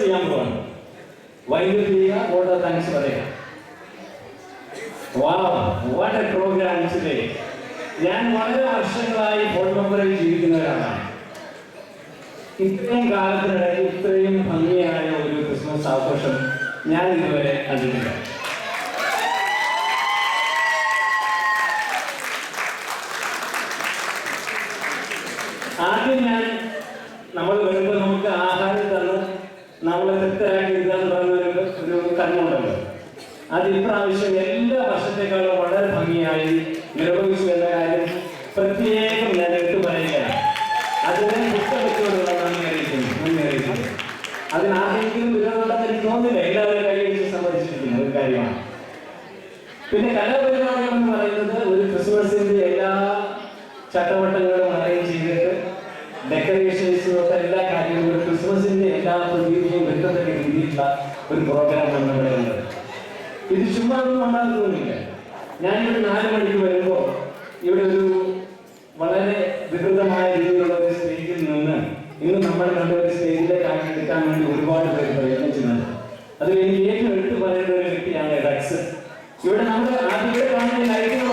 ചെയ്യാൻ പോവാണ്. വൈകിട്ട് ചെയ്യുക, ഓരോ താങ്ക്സ് പറയുക. What a programme today. ഞാൻ വളരെ വർഷങ്ങളായി ഫോൺ നമ്പറിൽ ജീവിക്കുന്ന ഒരാളാണ്. ഇത്രയും കാലത്തിനിടയിൽ ഇത്രയും ഭംഗിയായ ഒരു ക്രിസ്മസ് ആഘോഷം ഞാൻ ഇതുവരെ കണ്ടിട്ടില്ല. ആദ്യം നമ്മൾ വരുമ്പോൾ നമുക്ക് ആഹാരം തന്ന് നമ്മളെ തൃപ്തരാക്കി ഇരുത്താൻ പറയുന്ന ഒരു കർമ്മമുണ്ടല്ലോ. അത് ഇപ്രാവശ്യം എല്ലാ വർഷത്തേക്കാളും വളരെ ഭംഗിയായി നിർവഹിച്ചു എന്ന കാര്യം പ്രത്യേകം ഞാൻ എടുത്തു പറയുകയാണ്. അതിനെ പുസ്തകത്തോടുള്ള നന്ദി അറിയിക്കുന്നു. അതിനാർക്കെങ്കിലും വിരോധമുണ്ടെന്ന് എനിക്ക് തോന്നുന്നില്ല. എല്ലാവരും കൈവരിച്ച് സമ്മതിച്ചിരിക്കുന്ന ഒരു കാര്യമാണ്. പിന്നെ കലാപരിപാടികൾ എന്ന് പറയുന്നത് ഒരു ക്രിസ്മസിന്റെ എല്ലാ ചട്ടവട്ടങ്ങളും അറേഞ്ച് ചെയ്തിട്ട് ഡെക്കറേഷൻസും ഒക്കെ എല്ലാ കാര്യങ്ങളും ക്രിസ്മസിന്റെ എല്ലാ പ്രതീതിയും വ്യക്തതയ്ക്ക് രീതിയിലുള്ള ഒരു പ്രോഗ്രാമാണ് നമ്മുടെ ഉള്ളത്. ഇത് ചുമ്മാ ഒന്നും ഉണ്ടാകുന്നില്ല. ഞാനിവിടെ 4 മണിക്ക് വരുമ്പോൾ ഇവിടെ ഒരു വളരെ വികൃതമായ രീതിയിലുള്ള ഒരു സ്റ്റേജിൽ നിന്ന് ഇന്ന് നമ്മൾ കണ്ട ഒരു സ്റ്റേജിലേക്ക് ആക്കി എടുക്കാൻ വേണ്ടി ഒരുപാട് പേര് പ്രയത്നിച്ചിട്ടുണ്ട്. അതിൽ എനിക്ക് ഏറ്റവും എടുത്തു പറയുന്ന ഒരു വ്യക്തിയാണ് ഡക്സ്. ഇവിടെ നമ്മൾ ആദ്യം കാണുന്ന ലൈറ്റുകൾ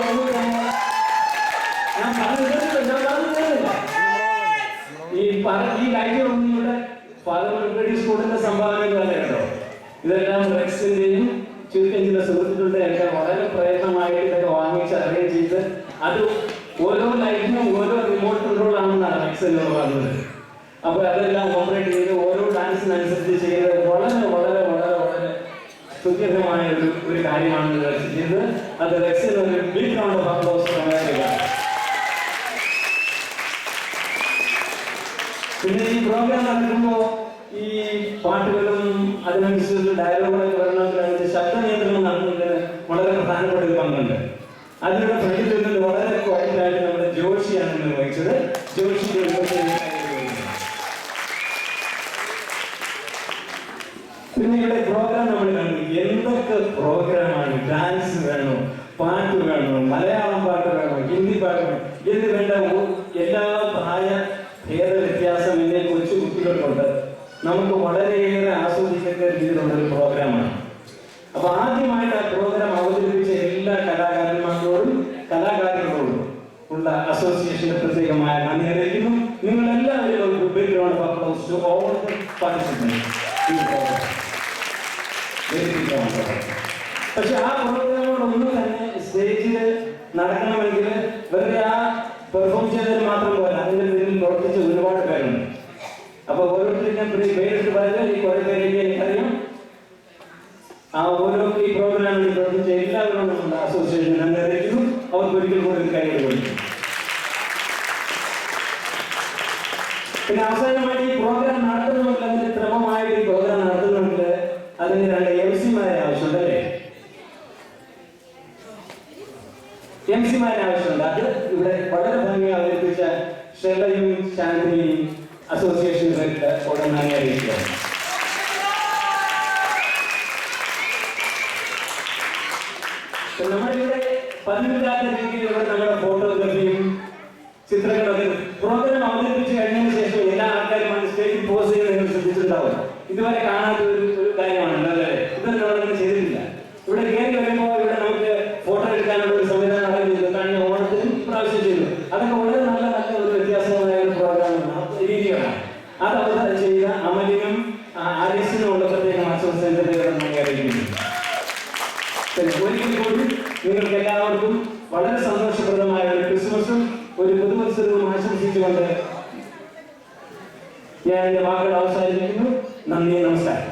ഞാൻ പറഞ്ഞില്ല. ഈ ലൈറ്റുകളൊന്നും ഇവിടെ ഫാദർ സ്കൂളിന്റെ സംഭാവനകളല്ല കേട്ടോ. ഇതെല്ലാം റെക്സിന്റെയും ചുരുക്കം ചില സുഹൃത്തുക്കളുടെ ഒക്കെ വളരെ പ്രയത്നമായിട്ട് ഇതൊക്കെ വാങ്ങിച്ച് അറേഞ്ച് ചെയ്ത് അത് ഓരോ ലൈറ്റിനും ഓരോ റിമോട്ട് കൺട്രോൾ ആണെന്നാണ് റെക്സ് എന്നോട് പറഞ്ഞത്. അപ്പോൾ അതെല്ലാം ഓപ്പറേറ്റ് ചെയ്ത് ഓരോ ഡാൻസിനനുസരിച്ച് ചെയ്ത് വളരെ വളരെ വളരെ വളരെ സുഖകരമായ ഒരു കാര്യമാണ് റെക്സ് ചെയ്തത്. അത് റെക്സിന് ഒരു ബിഗ് റൗണ്ട് ഓഫ് അപ്ലോസ് ഉണ്ടായിരിക്കുക. പിന്നെ ഈ പ്രോഗ്രാം നടക്കുമ്പോൾ ഈ പാട്ടുകളും അതിനനുസരിച്ച് ഡയലോഗുകളൊക്കെ വരണമെങ്കിൽ അതിന്റെ ശബ്ദ നിയന്ത്രണം നടത്തുന്നതിന് വളരെ പ്രധാനപ്പെട്ട ഒരു പങ്കുണ്ട്. അതിലൂടെ ഫ്രണ്ടിൽ നിന്നുകൊണ്ട് വളരെ ക്വയറ്റായിട്ട് നമ്മുടെ ജോഷിയാണ് നിർവഹിച്ചത്. ജോഷിയുടെ പിന്നെ ഇവിടെ പ്രോഗ്രാം നമ്മൾ കണ്ടു. എന്തൊക്കെ പ്രോഗ്രാമാണ്! ഡാൻസ് വേണോ, പാട്ട് വേണോ, മലയാളം പാട്ട് വേണോ, ഹിന്ദി പാട്ട് വേണോ, ഇത് വേണ്ട എല്ലാ പ്രായ ഭേദ വ്യത്യാസം എന്നെ കൊച്ചു കുട്ടികൾക്കുണ്ട്. നമുക്ക് വളരെയേറെ ആസ്വദിക്കുന്ന രീതിയിലുള്ള ഒരു പ്രോഗ്രാമാണ്. അപ്പൊ ആദ്യമായിട്ട് ആ പ്രോഗ്രാം അവതരിപ്പിച്ച എല്ലാ കലാകാരന്മാരോടും കലാകാരികളോടും ഉള്ള അസോസിയേഷന്റെ പ്രത്യേകമായ നന്ദി അറിയിക്കുന്നു. നിങ്ങളെല്ലാവരും പക്ഷെ ആ പ്രോഗ്രാമുകളൊന്നും തന്നെ സ്റ്റേജിൽ നടക്കണമെങ്കിൽ വെറുതെ ആ പെർഫോം ചെയ്തതിൽ മാത്രം പോലെ അതിന്റെ പേരിൽ പ്രവർത്തിച്ച ഒരുപാട് പേരുണ്ട്. അപ്പൊ ഓരോരുത്തരും പേരിട്ട് പറയുന്നത് ഈ കുറെ പേരേക്ക് എനിക്കറിയാം. ആ ഓരോ ഈ പ്രോഗ്രാമിൽ പ്രവർത്തിച്ച എല്ലാവരോടും നമ്മുടെ അസോസിയേഷൻ നന്ദി അറിയിക്കുന്നു. അവർക്ക് ഒരിക്കൽ കൂടി ഒരു കൈയ്യടി കൊടുക്കും. പിന്നെ അവസാനമായിട്ട് ഈ പ്രോഗ്രാം നടത്തുന്നുണ്ടെങ്കിൽ അതിന് ക്രമമായിട്ട് ഈ പ്രോഗ്രാം നടത്തുന്നുണ്ടെങ്കിൽ അതിന് 2 MC-മാരെ ആവശ്യമുണ്ടല്ലേ? MC-മാരെ ആവശ്യമുണ്ട്. അത് ഇവിടെ വളരെ ഭംഗി അവതരിപ്പിച്ച ഷെല്ലയും ശാന്തിനിയും അസോസിയേഷൻ ഉടൻ നന്ദി അറിയിക്കുകയാണ്. നമ്മളിവിടെ പതിവില്ലാത്ത രീതിയിലുള്ള നമ്മുടെ ഫോട്ടോഗ്രാഫിയും ചിത്രങ്ങളൊക്കെ പ്രോഗ്രാം അവതരിപ്പിച്ച് കഴിഞ്ഞതിന് ശേഷം എല്ലാ ആൾക്കാരും സ്റ്റേജിൽ പോസ് ചെയ്ത് നിങ്ങൾ ശ്രദ്ധിച്ചിട്ടുണ്ടാവും. ഇതുവരെ കാണാത്ത ഒരു കാര്യമാണല്ലോ അല്ലേ? ഇതൊന്നും നമ്മളങ്ങനെ ചെയ്തിട്ടില്ല. ഇവിടെ കയറി വരുമ്പോൾ ഇവിടെ നമുക്ക് ഫോട്ടോ എടുക്കാനുള്ള ഒരു സംവിധാനം അറേഞ്ച് ചെയ്തു. കഴിഞ്ഞ ഓണത്തിന് ഇപ്രാവശ്യം ചെയ്തു. അതൊക്കെ വളരെ നല്ല നല്ല ഒരു വ്യത്യാസമായ ഒരു പ്രോഗ്രാമാണ്, രീതികളാണ്. അത് അവർ ചെയ്ത അമലിനും ആരീസിനും ഉള്ള പ്രത്യേകം ആശ്വാസത്തിന്റെ അറിയിക്കുന്നു. ഒരിക്കൽ കൂടി നിങ്ങൾക്ക് എല്ലാവർക്കും വളരെ സന്തോഷപ്രദമായ ഒരു ക്രിസ്മസും ഒരു പുതുവത്സരവും ആശംസിച്ചുകൊണ്ട് ഞാൻ എന്റെ വാക്കുകൾ അവസാനിപ്പിക്കുന്നു. നന്ദി, നമസ്കാരം.